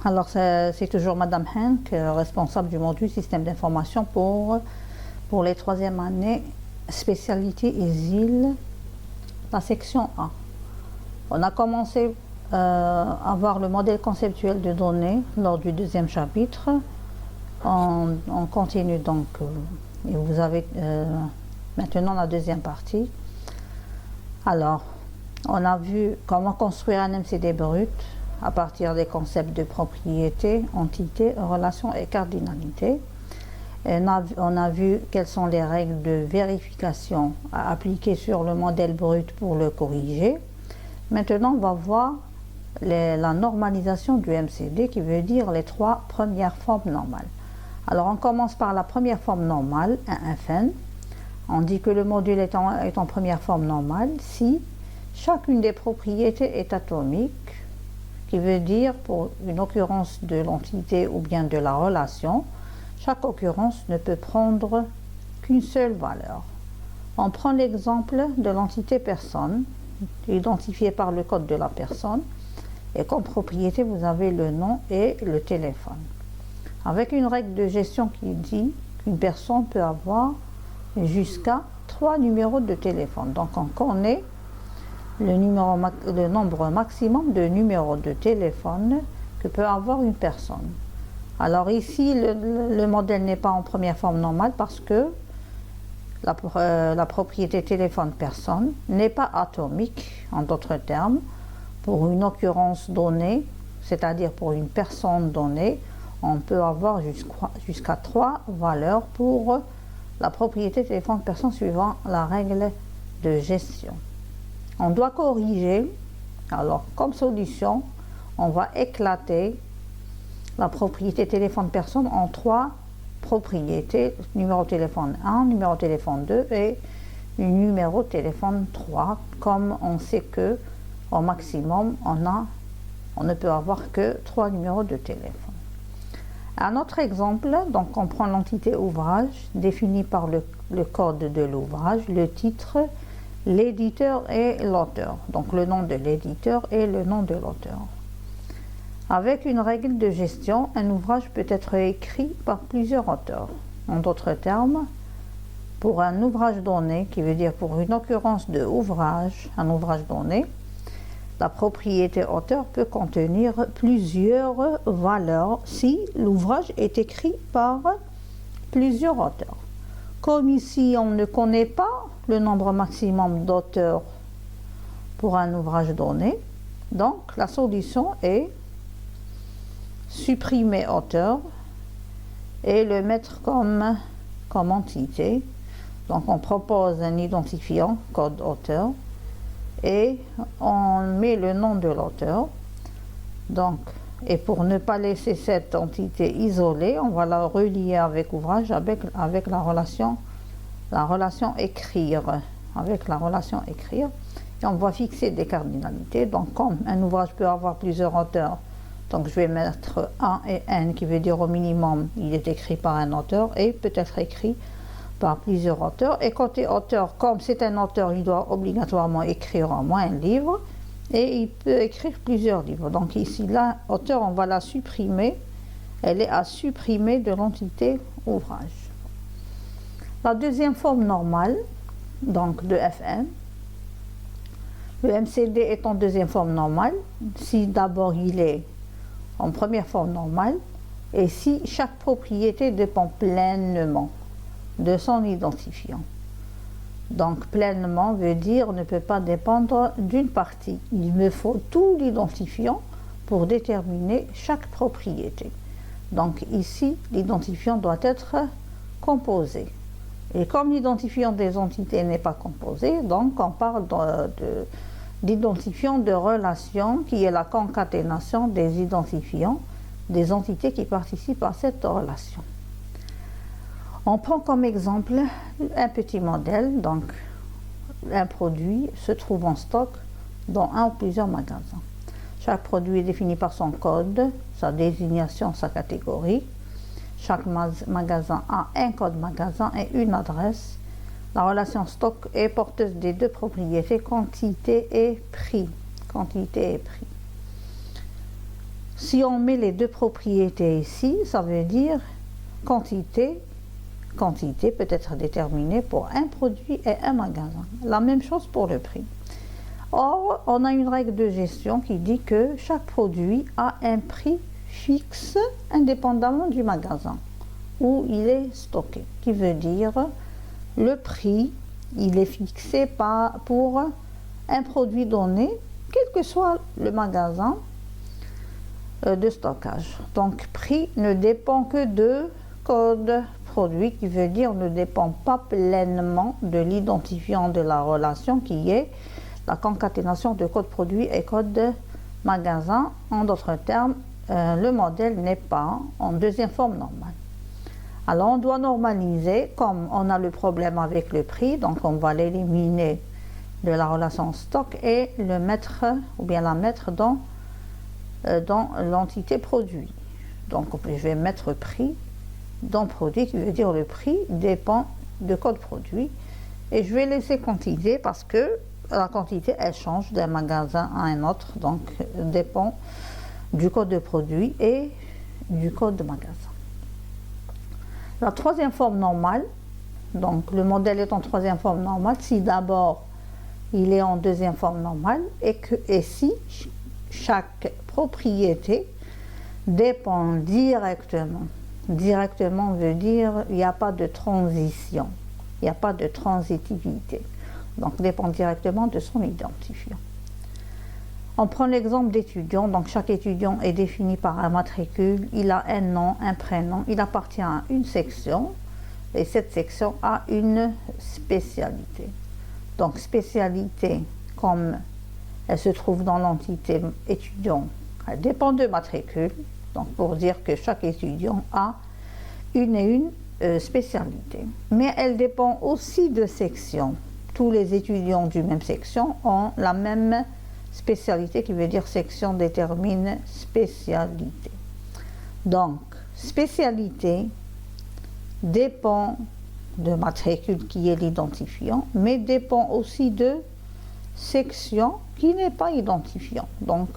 Alors c'est toujours Madame Henk, responsable du module système d'information pour les troisième années, spécialité ISIL, la section A. On a commencé à voir le modèle conceptuel de données lors du deuxième chapitre. On continue donc, et vous avez maintenant la deuxième partie. Alors, on a vu comment construire un MCD brut à partir des concepts de propriété, entité, relation et cardinalité. Et on a vu quelles sont les règles de vérification à appliquer sur le modèle brut pour le corriger. Maintenant, on va voir la normalisation du MCD, qui veut dire les trois premières formes normales. Alors, on commence par la première forme normale, un FN. On dit que le module est en première forme normale si chacune des propriétés est atomique, qui veut dire pour une occurrence de l'entité ou bien de la relation, chaque occurrence ne peut prendre qu'une seule valeur. On prend l'exemple de l'entité personne, identifiée par le code de la personne, et comme propriété, vous avez le nom et le téléphone. Avec une règle de gestion qui dit qu'une personne peut avoir jusqu'à 3 numéros de téléphone. Donc on connaît le nombre maximum de numéros de téléphone que peut avoir une personne. Alors ici, le modèle n'est pas en première forme normale parce que la propriété téléphone-personne n'est pas atomique, en d'autres termes. Pour une occurrence donnée, c'est-à-dire pour une personne donnée, on peut avoir jusqu'à 3 valeurs pour la propriété téléphone-personne suivant la règle de gestion. On doit corriger, alors comme solution, on va éclater la propriété téléphone-personne en 3 propriétés, numéro de téléphone 1, numéro de téléphone 2 et numéro de téléphone 3, comme on sait que au maximum, on ne peut avoir que 3 numéros de téléphone. Un autre exemple, donc on prend l'entité ouvrage définie par le code de l'ouvrage, le titre, l'éditeur et l'auteur. Donc le nom de l'éditeur et le nom de l'auteur. Avec une règle de gestion, un ouvrage peut être écrit par plusieurs auteurs. En d'autres termes, pour un ouvrage donné, qui veut dire pour une occurrence de ouvrage, un ouvrage donné, la propriété auteur peut contenir plusieurs valeurs si l'ouvrage est écrit par plusieurs auteurs. Comme ici, on ne connaît pas le nombre maximum d'auteurs pour un ouvrage donné, donc la solution est supprimer auteur et le mettre comme entité. Donc on propose un identifiant, code auteur, et on met le nom de l'auteur. Donc, et pour ne pas laisser cette entité isolée, on va la relier avec ouvrage avec la relation écrire. Avec la relation écrire. Et on va fixer des cardinalités. Donc, comme un ouvrage peut avoir plusieurs auteurs, donc je vais mettre 1 et n qui veut dire au minimum, il est écrit par un auteur et peut être écrit par plusieurs auteurs. Et côté auteur, comme c'est un auteur, il doit obligatoirement écrire au moins un livre et il peut écrire plusieurs livres. Donc ici, là, auteur, on va la supprimer. Elle est à supprimer de l'entité ouvrage. La deuxième forme normale, donc de Fn, le MCD est en deuxième forme normale si d'abord il est en première forme normale et si chaque propriété dépend pleinement de son identifiant. Donc pleinement veut dire ne peut pas dépendre d'une partie. Il me faut tout l'identifiant pour déterminer chaque propriété. Donc ici, l'identifiant doit être composé. Et comme l'identifiant des entités n'est pas composé, donc on parle d'identifiant de relation qui est la concaténation des identifiants des entités qui participent à cette relation. On prend comme exemple un petit modèle, donc un produit se trouve en stock dans un ou plusieurs magasins. Chaque produit est défini par son code, sa désignation, sa catégorie. Chaque magasin a un code magasin et une adresse. La relation stock est porteuse des deux propriétés, quantité et prix. Quantité et prix. Si on met les deux propriétés ici, ça veut dire quantité peut être déterminée pour un produit et un magasin. La même chose pour le prix. Or, on a une règle de gestion qui dit que chaque produit a un prix fixe indépendamment du magasin où il est stocké. Qui veut dire le prix, il est fixé pour un produit donné, quel que soit le magasin de stockage. Donc, prix ne dépend que de code produit, qui veut dire ne dépend pas pleinement de l'identifiant de la relation qui est la concaténation de code produit et code magasin. En d'autres termes, le modèle n'est pas en deuxième forme normale. Alors on doit normaliser, comme on a le problème avec le prix, donc on va l'éliminer de la relation stock et le mettre ou bien la mettre dans l'entité produit. Donc je vais mettre prix dans produit, qui veut dire le prix dépend de code produit, et je vais laisser quantité parce que la quantité elle change d'un magasin à un autre, donc dépend du code de produit et du code de magasin. La troisième forme normale, donc le modèle est en troisième forme normale si d'abord il est en deuxième forme normale et si chaque propriété dépend directement. Directement veut dire il n'y a pas de transition, il n'y a pas de transitivité. Donc dépend directement de son identifiant. On prend l'exemple d'étudiant. Donc chaque étudiant est défini par un matricule, il a un nom, un prénom, il appartient à une section et cette section a une spécialité. Donc spécialité, comme elle se trouve dans l'entité étudiant, elle dépend de matricule. Donc pour dire que chaque étudiant a une spécialité. Mais elle dépend aussi de section. Tous les étudiants d'une même section ont la même spécialité, qui veut dire section détermine spécialité. Donc, spécialité dépend de matricule qui est l'identifiant, mais dépend aussi de section qui n'est pas identifiant. Donc,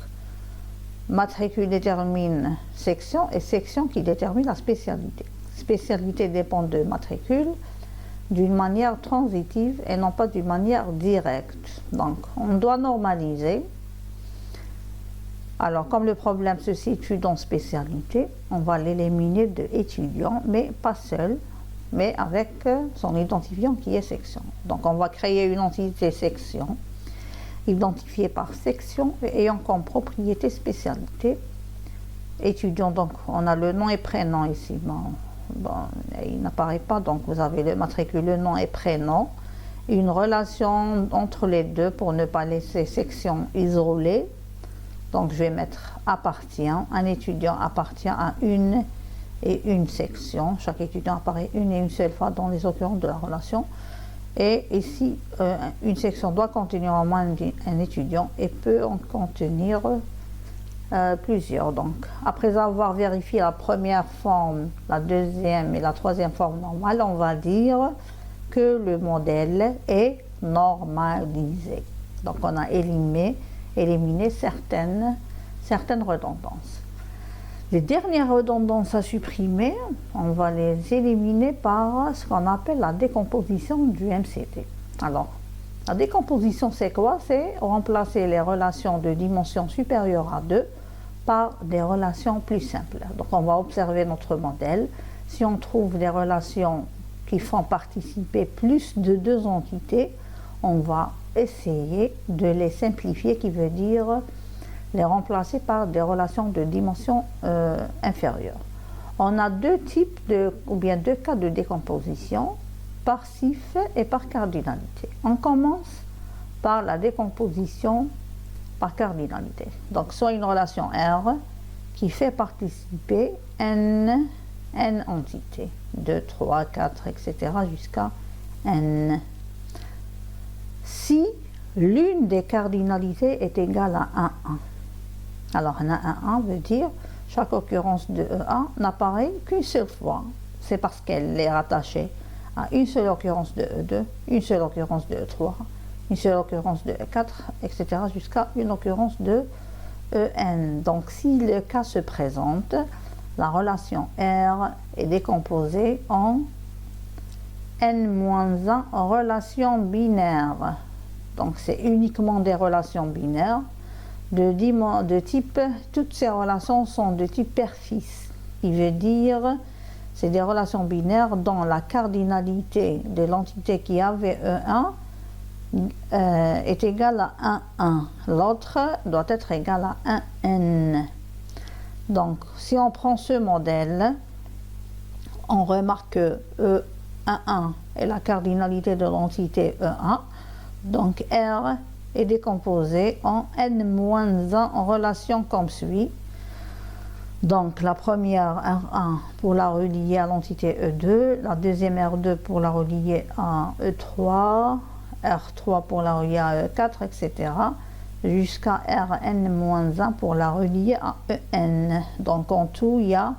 matricule détermine section et section qui détermine la spécialité. Spécialité dépend de matricule d'une manière transitive et non pas d'une manière directe. Donc, on doit normaliser. Alors, comme le problème se situe dans spécialité, on va l'éliminer de étudiant, mais pas seul, mais avec son identifiant qui est section. Donc, on va créer une entité section, identifiée par section et ayant comme propriété spécialité. Étudiant, donc, on a le nom et prénom ici. Bon, il n'apparaît pas, donc vous avez le matricule, le nom et prénom, une relation entre les deux pour ne pas laisser section isolée. Donc je vais mettre appartient, un étudiant appartient à une et une section, chaque étudiant apparaît une et une seule fois dans les occurrences de la relation. Et ici, une section doit contenir au moins un étudiant et peut en contenir plusieurs. Donc, après avoir vérifié la première forme, la deuxième et la troisième forme normale, on va dire que le modèle est normalisé. Donc, on a éliminé certaines redondances. Les dernières redondances à supprimer, on va les éliminer par ce qu'on appelle la décomposition du MCT. Alors, la décomposition, c'est quoi? C'est remplacer les relations de dimension supérieure à 2 par des relations plus simples. Donc on va observer notre modèle. Si on trouve des relations qui font participer plus de 2 entités, on va essayer de les simplifier, qui veut dire les remplacer par des relations de dimension inférieure. On a deux cas de décomposition, par CIF et par cardinalité. On commence par la décomposition par cardinalité. Donc, soit une relation R qui fait participer n entités, 2, 3, 4, etc. jusqu'à n. Si l'une des cardinalités est égale à 1, 1. Alors, un 1 veut dire chaque occurrence de E1 n'apparaît qu'une seule fois. C'est parce qu'elle est rattachée à une seule occurrence de E2, une seule occurrence de E3, une seule occurrence de E4, etc. jusqu'à une occurrence de EN. Donc si le cas se présente, la relation R est décomposée en N-1 relations binaires. Donc c'est uniquement des relations binaires de type, toutes ces relations sont de type père-fils. Il veut dire, c'est des relations binaires dont la cardinalité de l'entité qui avait E1 est égale à 1,1. L'autre doit être égal à 1n. Donc, si on prend ce modèle, on remarque que E11 est la cardinalité de l'entité E1. Donc, R est décomposé en n-1 en relation comme suit. Donc, la première R1 pour la relier à l'entité E2, la deuxième R2 pour la relier à E3, R3 pour la relier à E4, etc. jusqu'à Rn-1 pour la relier à En. Donc en tout, il y a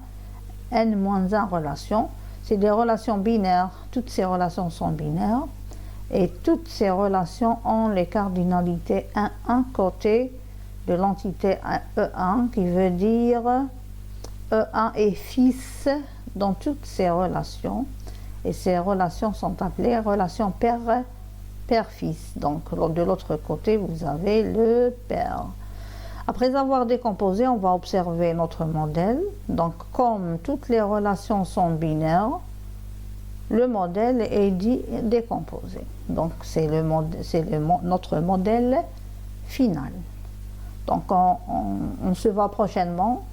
n-1 relations. C'est des relations binaires, toutes ces relations sont binaires. Et toutes ces relations ont les cardinalités 1 côté de l'entité E1, qui veut dire E1 est fils dans toutes ces relations. Et ces relations sont appelées relations père-fils. Donc de l'autre côté, vous avez le père. Après avoir décomposé, on va observer notre modèle. Donc comme toutes les relations sont binaires, le modèle est dit décomposé. Donc c'est notre modèle final. Donc on se voit prochainement.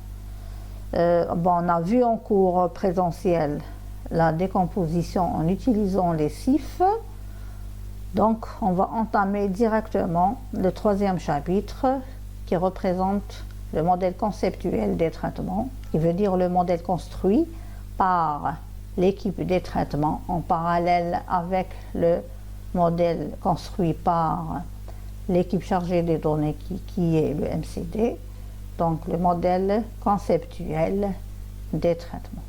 On a vu en cours présentiel la décomposition en utilisant les CIF. Donc on va entamer directement le troisième chapitre qui représente le modèle conceptuel des traitements, qui veut dire le modèle construit par l'équipe des traitements en parallèle avec le modèle construit par l'équipe chargée des données qui est le MCD, donc le modèle conceptuel des traitements.